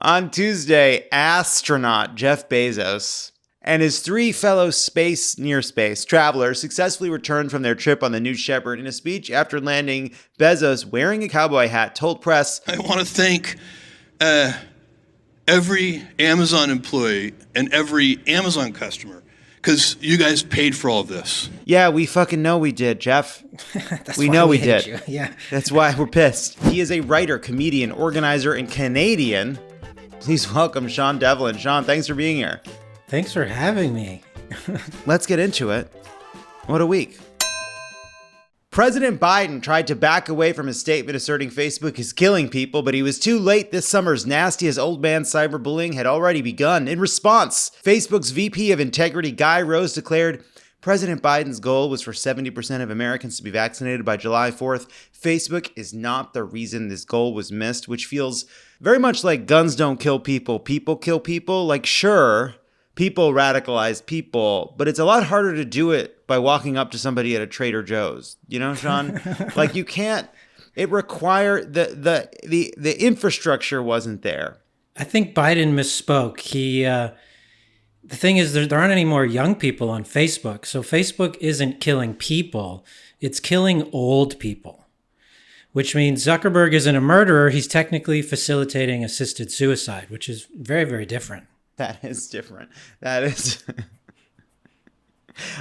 On Tuesday, astronaut Jeff Bezos and his 3 fellow near-space travelers successfully returned from their trip on the New Shepard. In a speech after landing, Bezos, wearing a cowboy hat, told press, "I want to thank every Amazon employee and every Amazon customer because you guys paid for all of this." Yeah, we fucking know we did, Jeff. We know we did. You. Yeah. That's why we're pissed. He is a writer, comedian, organizer, and Canadian. Please welcome Sean Devlin. Sean, thanks for being here. Thanks for having me. Let's get into it. What a week. President Biden tried to back away from his statement asserting Facebook is killing people, but he was too late. This summer's nastiest old man cyberbullying had already begun. In response, Facebook's VP of Integrity, Guy Rose, declared President Biden's goal was for 70% of Americans to be vaccinated by July 4th. Facebook is not the reason this goal was missed, which feels very much like guns don't kill people, people kill people. Like, sure, people radicalize people, but it's a lot harder to do it by walking up to somebody at a Trader Joe's. You know, Sean? Like, you can't, it required, the infrastructure wasn't there. I think Biden misspoke. The thing is, there aren't any more young people on Facebook. So Facebook isn't killing people. It's killing old people, which means Zuckerberg isn't a murderer. He's technically facilitating assisted suicide, which is very, very different. That is different. That is...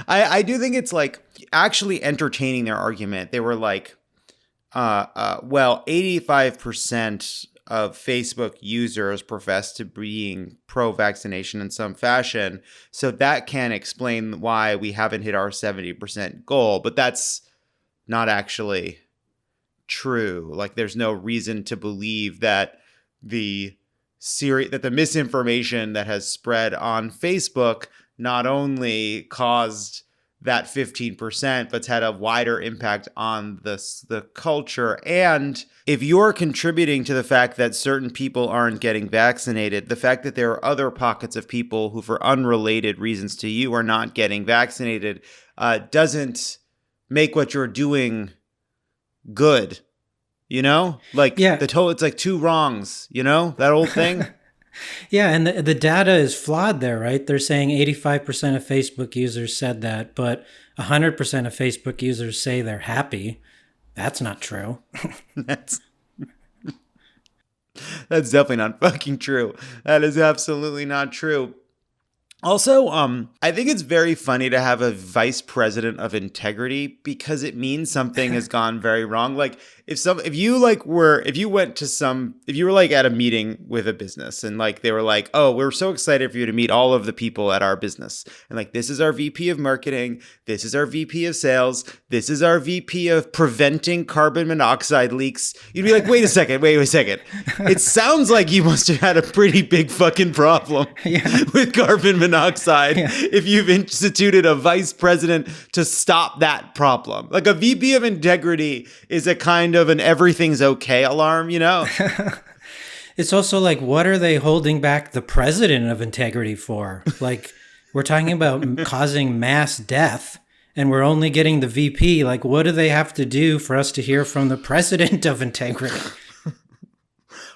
I do think it's like actually entertaining their argument. They were like, well, 85% of Facebook users profess to being pro-vaccination in some fashion. So that can explain why we haven't hit our 70% goal. But that's not actually true. Like, there's no reason to believe that the misinformation that has spread on Facebook not only caused that 15%, but's had a wider impact on the culture. And if you're contributing to the fact that certain people aren't getting vaccinated, the fact that there are other pockets of people who, for unrelated reasons to you, are not getting vaccinated, doesn't make what you're doing good. You know, like, yeah, it's like 2 wrongs, you know, that old thing. Yeah, and the data is flawed there, right? They're saying 85% of Facebook users said that, but 100% of Facebook users say they're happy. That's not true. That's definitely not fucking true. That is absolutely not true. Also, I think it's very funny to have a vice president of integrity because it means something has gone very wrong. Like, if you were like at a meeting with a business and like they were like, "Oh, we're so excited for you to meet all of the people at our business." And like, this is our VP of marketing, this is our VP of sales, this is our VP of preventing carbon monoxide leaks. You'd be like, wait a second. It sounds like you must have had a pretty big fucking problem with carbon monoxide if you've instituted a vice president to stop that problem. Like, a VP of integrity is a kind of an everything's okay alarm, you know? It's also like, what are they holding back the president of integrity for? Like, we're talking about causing mass death and we're only getting the VP. Like, what do they have to do for us to hear from the president of integrity?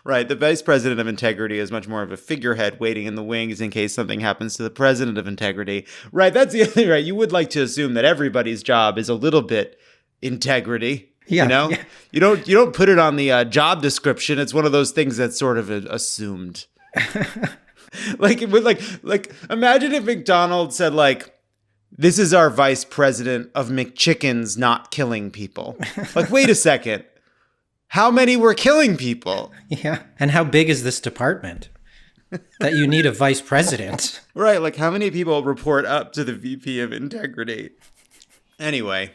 Right. The vice president of integrity is much more of a figurehead waiting in the wings in case something happens to the president of integrity. Right. That's the other thing, right? You would like to assume that everybody's job is a little bit integrity. Yeah, you know, yeah. You don't put it on the job description. It's one of those things that's sort of assumed. like imagine if McDonald's said like, "This is our vice president of McChickens not killing people." Like, wait a second. How many were killing people? Yeah. And how big is this department that you need a vice president? Right. Like, how many people report up to the VP of integrity? Anyway.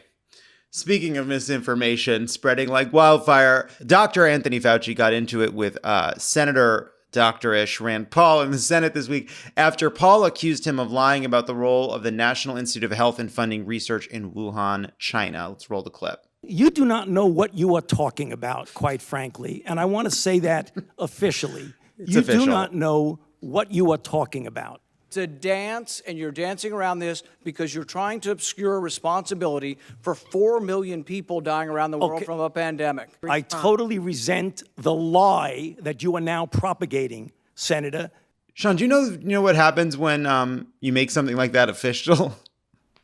Speaking of misinformation spreading like wildfire, Dr. Anthony Fauci got into it with Senator Dr.ish Rand Paul in the Senate this week after Paul accused him of lying about the role of the National Institute of Health in funding research in Wuhan, China. Let's roll the clip. You do not know what you are talking about, quite frankly. And I want to say that officially. You do not know what you are talking about. To dance, and you're dancing around this because you're trying to obscure responsibility for 4 million people dying around the world from a pandemic. I totally resent the lie that you are now propagating Senator. Sean, do you know what happens when you make something like that official?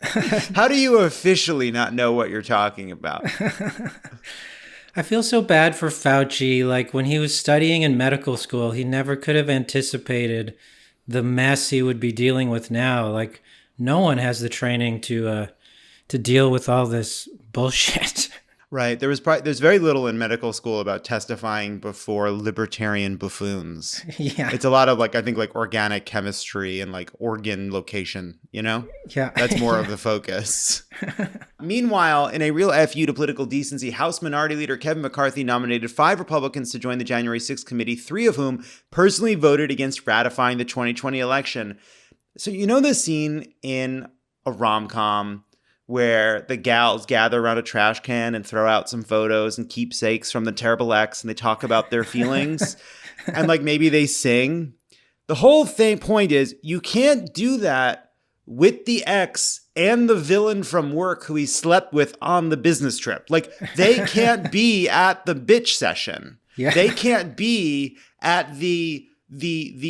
How do you officially not know what you're talking about? I feel so bad for Fauci. Like when he was studying in medical school, he never could have anticipated the mess he would be dealing with now. Like no one has the training to deal with all this bullshit. Right. There's very little in medical school about testifying before libertarian buffoons. Yeah. It's a lot of I think organic chemistry and organ location, Yeah. That's more of the focus. Meanwhile, in a real FU to political decency, House Minority Leader Kevin McCarthy nominated 5 Republicans to join the January 6th committee, 3 of whom personally voted against ratifying the 2020 election. So the scene in a rom-com where the gals gather around a trash can and throw out some photos and keepsakes from the terrible ex, and they talk about their feelings, and maybe they sing. The whole point is you can't do that with the ex and the villain from work who he slept with on the business trip. They can't be at the bitch session. Yeah. They can't be at the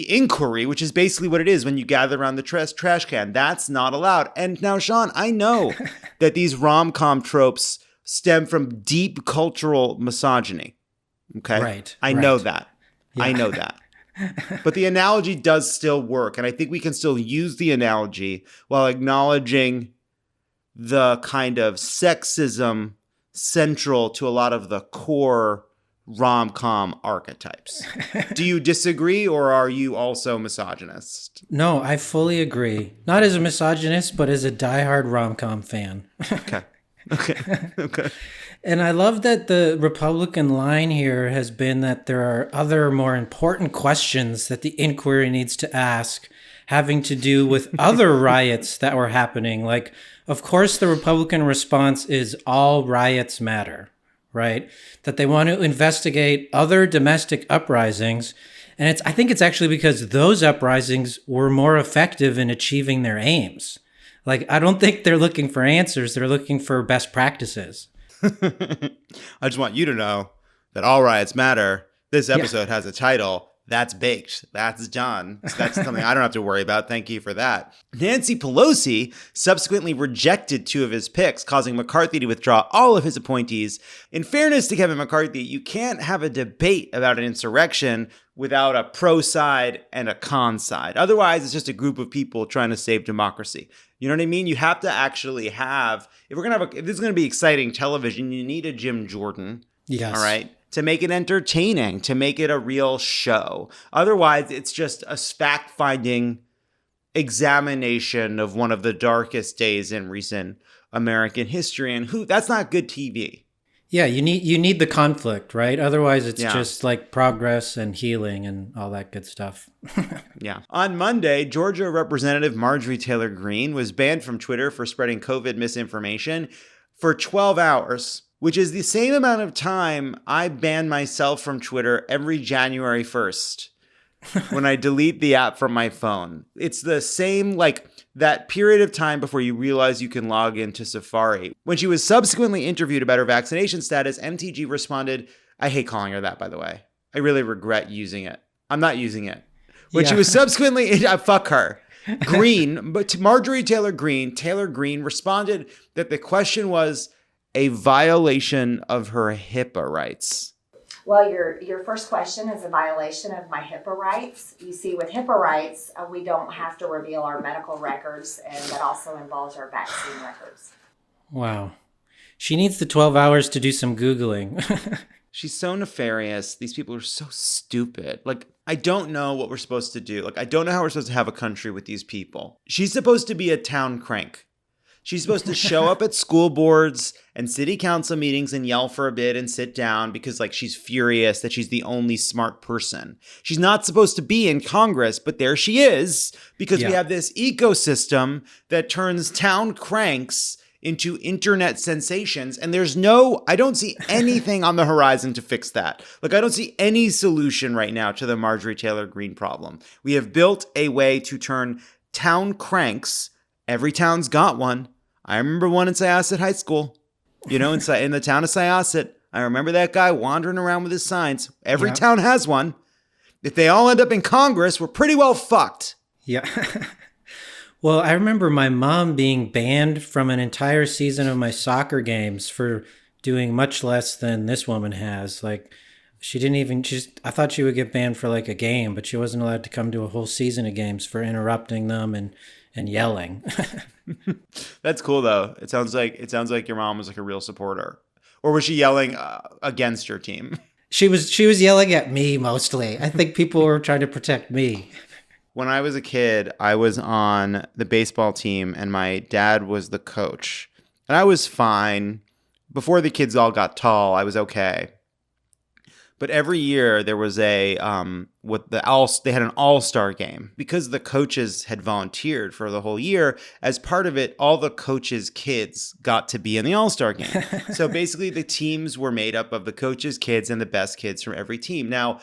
inquiry, which is basically what it is when you gather around the trash can. That's not allowed. And now, Sean, I know that these rom-com tropes stem from deep cultural misogyny. Okay? Right. I know that. Yeah. I know that. But the analogy does still work. And I think we can still use the analogy while acknowledging the kind of sexism central to a lot of the core rom-com archetypes. Do you disagree, or are you also misogynist? No, I fully agree. Not as a misogynist, but as a diehard rom-com fan. Okay. And I love that the Republican line here has been that there are other more important questions that the inquiry needs to ask, having to do with other riots that were happening. Of course, the Republican response is all riots matter. Right? That they want to investigate other domestic uprisings. And I think it's actually because those uprisings were more effective in achieving their aims. I don't think they're looking for answers. They're looking for best practices. I just want you to know that all riots matter. This episode has a title. That's baked. That's Jon. So that's something I don't have to worry about. Thank you for that. Nancy Pelosi subsequently rejected 2 of his picks, causing McCarthy to withdraw all of his appointees. In fairness to Kevin McCarthy, you can't have a debate about an insurrection without a pro side and a con side. Otherwise, it's just a group of people trying to save democracy. You know what I mean? You have to actually have, if this is going to be exciting television, you need a Jim Jordan. Yes. All right. To make it entertaining, to make it a real show. Otherwise, it's just a fact-finding examination of one of the darkest days in recent American history. And that's not good TV. Yeah, you need the conflict, right? Otherwise, it's just progress and healing and all that good stuff. Yeah. On Monday, Georgia Representative Marjorie Taylor Greene was banned from Twitter for spreading COVID misinformation for 12 hours. Which is the same amount of time I ban myself from Twitter every January 1st when I delete the app from my phone. It's the same, that period of time before you realize you can log into Safari. When she was subsequently interviewed about her vaccination status, MTG responded, I hate calling her that, by the way. I really regret using it. I'm not using it. When she was subsequently, fuck her. Marjorie Taylor Greene responded that the question was a violation of her HIPAA rights. Well, your first question is a violation of my HIPAA rights. You see, with HIPAA rights, we don't have to reveal our medical records, and that also involves our vaccine records. Wow. She needs the 12 hours to do some Googling. She's so nefarious. These people are so stupid. I don't know what we're supposed to do. I don't know how we're supposed to have a country with these people. She's supposed to be a town crank. She's supposed to show up at school boards and city council meetings and yell for a bit and sit down because she's furious that she's the only smart person. She's not supposed to be in Congress, but there she is because we have this ecosystem that turns town cranks into internet sensations. And I don't see anything on the horizon to fix that. I don't see any solution right now to the Marjorie Taylor Greene problem. We have built a way to turn town cranks. Every town's got one. I remember one in Syosset High School, in the town of Syosset. I remember that guy wandering around with his signs. Every town has one. If they all end up in Congress, we're pretty well fucked. Yeah. Well, I remember my mom being banned from an entire season of my soccer games for doing much less than this woman has. Like, she didn't even, I thought she would get banned for like a game, but she wasn't allowed to come to a whole season of games for interrupting them and yelling. That's cool though. It sounds like your mom was like a real supporter. Or was she yelling against your team? She was yelling at me mostly. I think people were trying to protect me. When I was a kid, I was on the baseball team and my dad was the coach. And I was fine. Before the kids all got tall, I was okay. But every year there was they had an all-star game because the coaches had volunteered for the whole year. As part of it, all the coaches' kids got to be in the all-star game. So basically the teams were made up of the coaches' kids and the best kids from every team. Now,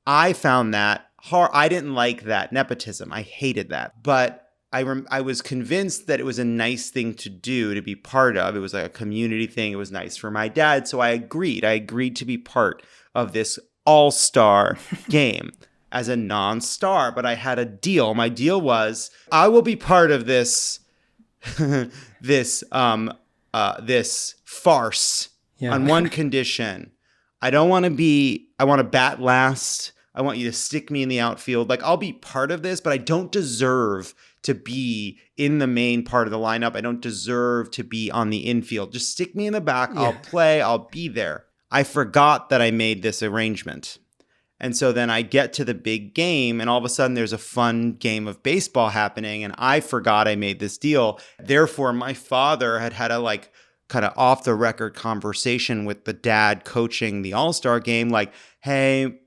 I found that hard. I didn't like that nepotism. I hated that. But I was convinced that it was a nice thing to do, to be part of. It was like a community thing. It was nice for my dad. So I agreed. I agreed to be part of this all-star game as a non-star. But I had a deal. My deal was I will be part of this this farce on one condition. I want to bat last. I want you to stick me in the outfield. Like, I'll be part of this, but I don't deserve to be in the main part of the lineup. I don't deserve to be on the infield. Just stick me in the back. Yeah. I'll play. I'll be there. I forgot that I made this arrangement. And so then I get to the big game and all of a sudden there's a fun game of baseball happening and I forgot I made this deal. Therefore, my father had a like kind of off the record conversation with the dad coaching the all-star game. Like, hey,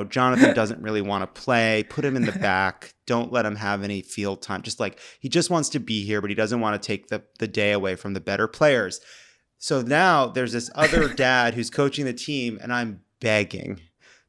Jonathan doesn't really want to play. Put him in the back. Don't let him have any field time. Just like, he just wants to be here, but he doesn't want to take the day away from the better players. So now there's this other dad who's coaching the team and I'm begging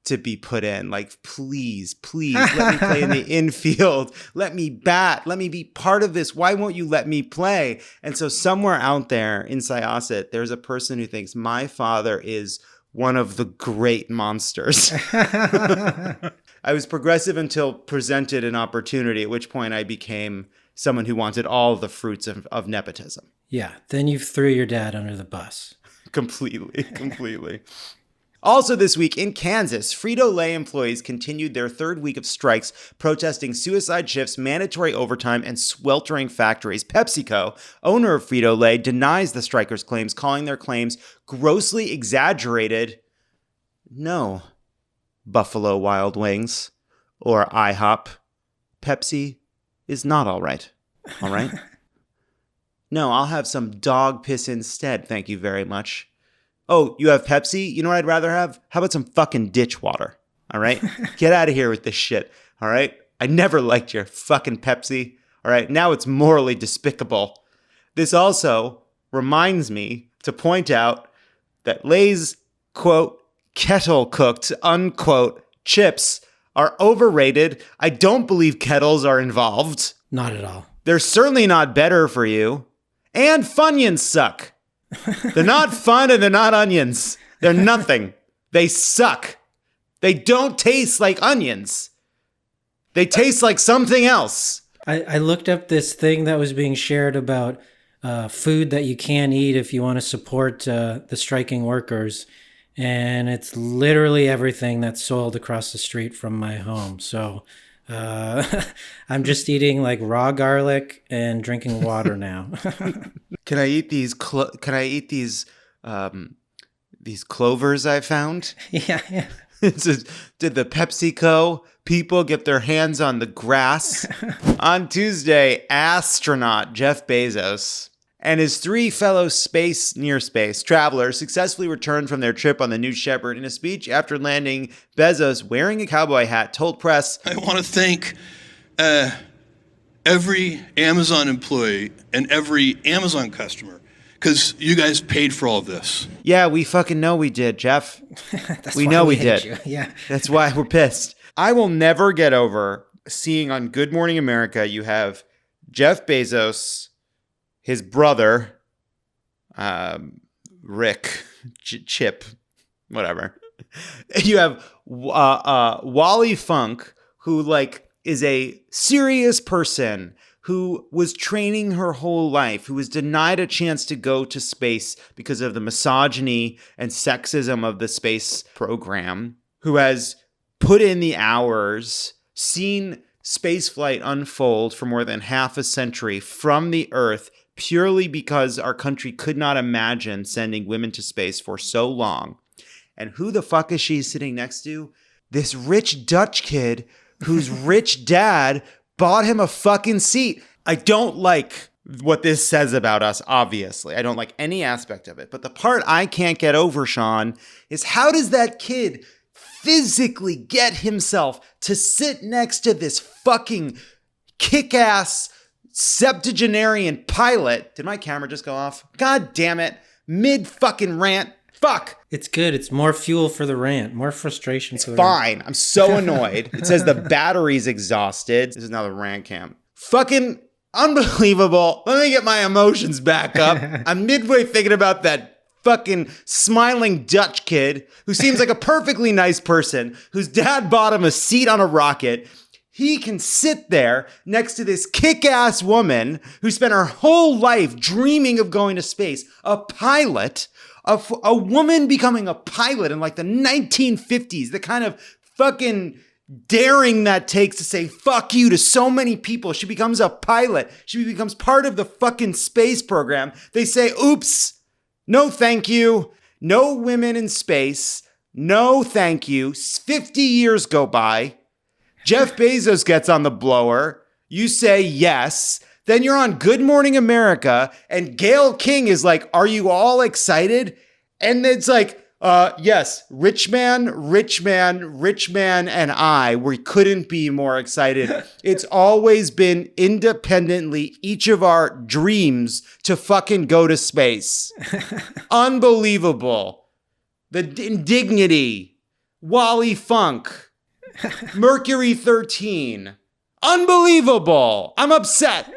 to be put in. Like, please, let me play in the infield. Let me bat. Let me be part of this. Why won't you let me play? And so somewhere out there in Syosset, there's a person who thinks my father is one of the great monsters. I was progressive until presented an opportunity, at which point I became someone who wanted all the fruits of nepotism. Yeah, then you threw your dad under the bus. Completely. Also this week in Kansas, Frito Lay employees continued their third week of strikes, protesting suicide shifts, mandatory overtime, and sweltering factories. PepsiCo, owner of Frito Lay, denies the strikers' claims, calling their claims grossly exaggerated. No, Buffalo Wild Wings or IHOP, Pepsi is not all right. All right? No, I'll have some dog piss instead, thank you very much. Oh, you have Pepsi? You know what I'd rather have? How about some fucking ditch water? All right? Get out of here with this shit. All right? I never liked your fucking Pepsi. All right? Now it's morally despicable. This also reminds me to point out that Lay's, quote, kettle cooked, unquote, chips are overrated. I don't believe kettles are involved. Not at all. They're certainly not better for you. And Funyuns suck. They're not fun and they're not onions. They're nothing. They suck. They don't taste like onions. They taste like something else. I looked up this thing that was being shared about food that you can't eat if you want to support the striking workers. And it's literally everything that's sold across the street from my home. So I'm just eating like raw garlic and drinking water now. Can I eat these clovers I found? Yeah. Did the PepsiCo people get their hands on the grass? On Tuesday, astronaut Jeff Bezos and his 3 fellow near space travelers successfully returned from their trip on the New Shepard. In a speech after landing, Bezos, wearing a cowboy hat, told press, I want to thank every Amazon employee and every Amazon customer because you guys paid for all of this. Yeah, we fucking know we did, Jeff. We know we did. You. Yeah. That's why we're pissed. I will never get over seeing on Good Morning America, you have Jeff Bezos, his brother, Rick, Chip, whatever, You have Wally Funk, who like is a serious person who was training her whole life, who was denied a chance to go to space because of the misogyny and sexism of the space program, who has put in the hours, seen spaceflight unfold for more than half a century from the Earth purely because our country could not imagine sending women to space for so long. And who the fuck is she sitting next to? This rich Dutch kid whose rich dad bought him a fucking seat. I don't like what this says about us, obviously. I don't like any aspect of it. But the part I can't get over, Sean, is how does that kid physically get himself to sit next to this fucking kick-ass septuagenarian pilot? Did my camera just go off? God damn it. Mid-fucking rant. Fuck. It's good. It's more fuel for the rant, more frustration. It's fine. I'm so annoyed. It says the battery's exhausted. This is now the rant cam. Fucking unbelievable. Let me get my emotions back up. I'm midway thinking about that fucking smiling Dutch kid who seems like a perfectly nice person, whose dad bought him a seat on a rocket. He can sit there next to this kick-ass woman who spent her whole life dreaming of going to space, a pilot. A woman becoming a pilot in like the 1950s, the kind of fucking daring that takes to say fuck you to so many people. She becomes a pilot. She becomes part of the fucking space program. They say, oops, no thank you. No women in space. No thank you. 50 years go by. Jeff Bezos gets on the blower. You say yes. Then you're on Good Morning America, and Gayle King is like, are you all excited? And it's like, yes, rich man, and we couldn't be more excited. It's always been independently each of our dreams to fucking go to space. Unbelievable. The indignity. Wally Funk. Mercury 13. Unbelievable. I'm upset.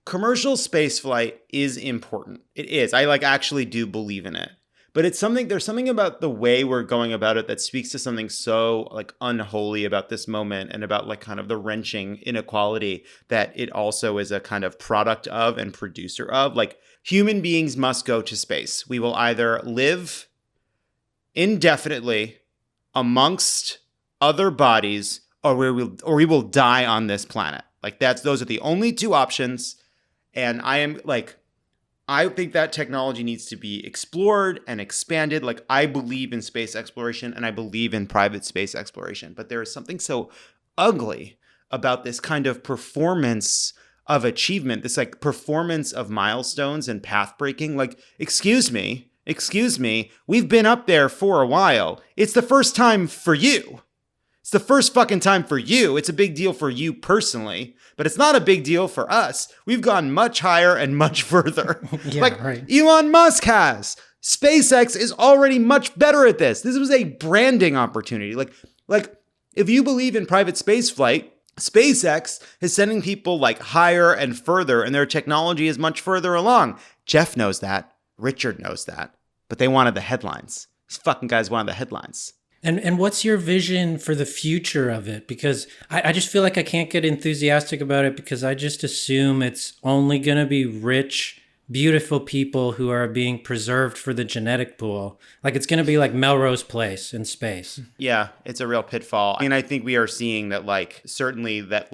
Commercial spaceflight is important. It is. I actually do believe in it. But there's something about the way we're going about it that speaks to something so unholy about this moment and about kind of the wrenching inequality that it also is a kind of product of and producer of. Human beings must go to space. We will either live indefinitely amongst other bodies or we will die on this planet. Those are the only two options. And I think that technology needs to be explored and expanded. I believe in space exploration and I believe in private space exploration. But there is something so ugly about this kind of performance of achievement, this performance of milestones and path breaking. Excuse me, we've been up there for a while. It's the first time for you. It's the first fucking time for you. It's a big deal for you personally, but it's not a big deal for us. We've gone much higher and much further. Right. Elon Musk has. SpaceX is already much better at this. This was a branding opportunity. If you believe in private space flight, SpaceX is sending people higher and further, and their technology is much further along. Jeff knows that. Richard knows that. But they wanted the headlines. These fucking guys wanted the headlines. And what's your vision for the future of it? Because I just feel like I can't get enthusiastic about it because I just assume it's only going to be rich, beautiful people who are being preserved for the genetic pool. It's going to be like Melrose Place in space. Yeah, it's a real pitfall. I think we are seeing that certainly that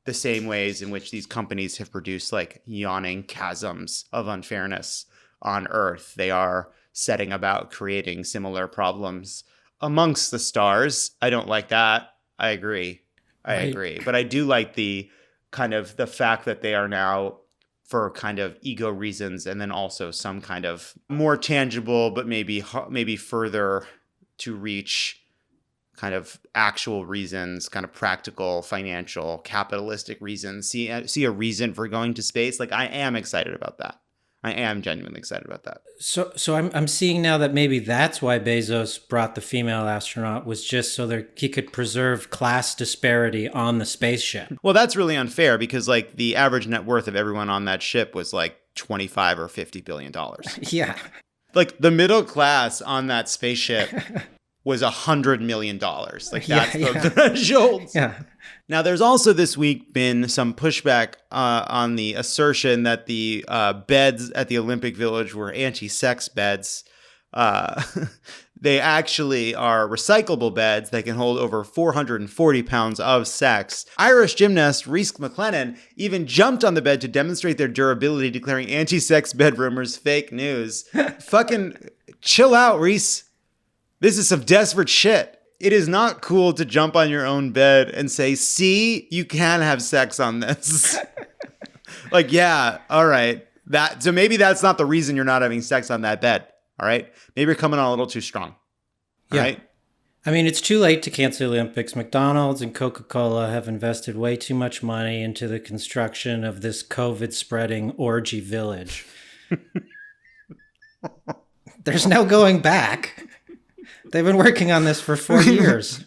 the same ways in which these companies have produced yawning chasms of unfairness on Earth, they are setting about creating similar problems amongst the stars. I don't like that. I agree. I agree. But I do like the fact that they are now, for kind of ego reasons, and then also some kind of more tangible, but maybe further to reach kind of actual reasons, kind of practical, financial, capitalistic reasons, see a reason for going to space. I am excited about that. I am genuinely excited about that. So I'm seeing now that maybe that's why Bezos brought the female astronaut, was just so that he could preserve class disparity on the spaceship. Well, that's really unfair because the average net worth of everyone on that ship was $25 or $50 billion. Yeah. The middle class on that spaceship was $100 million. Like, Yeah, that's the yeah. threshold. Yeah. Now, there's also this week been some pushback on the assertion that the beds at the Olympic Village were anti-sex beds. They actually are recyclable beds that can hold over 440 pounds of sex. Irish gymnast Reese McLennan even jumped on the bed to demonstrate their durability, declaring anti-sex bed rumors fake news. Fucking chill out, Reese. This is some desperate shit. It is not cool to jump on your own bed and say, see, you can have sex on this. Like, yeah, all right. So maybe that's not the reason you're not having sex on that bed. All right. Maybe you're coming on a little too strong. All right. I mean, it's too late to cancel the Olympics. McDonald's and Coca-Cola have invested way too much money into the construction of this COVID-spreading orgy village. There's no going back. They've been working on this for 4 years.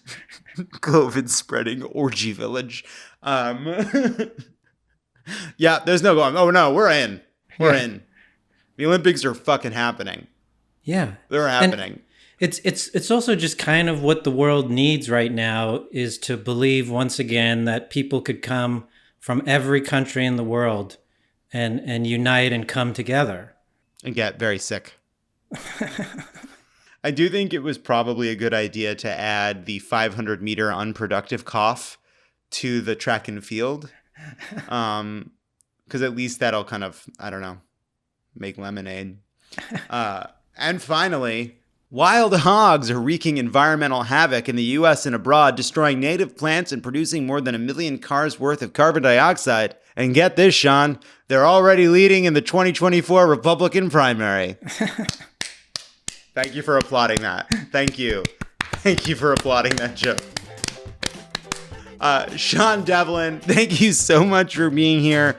COVID spreading orgy village. Yeah, there's no going. Oh no, we're in. We're in. The Olympics are fucking happening. Yeah. They're happening. And it's also just kind of what the world needs right now is to believe once again that people could come from every country in the world and unite and come together. And get very sick. I do think it was probably a good idea to add the 500-meter unproductive cough to the track and field. Because at least that'll kind of, I don't know, make lemonade. And finally, wild hogs are wreaking environmental havoc in the U.S. and abroad, destroying native plants and producing more than 1 million cars worth of carbon dioxide. And get this, Sean, they're already leading in the 2024 Republican primary. Thank you for applauding that. Thank you. Thank you for applauding that joke. Sean Devlin, thank you so much for being here.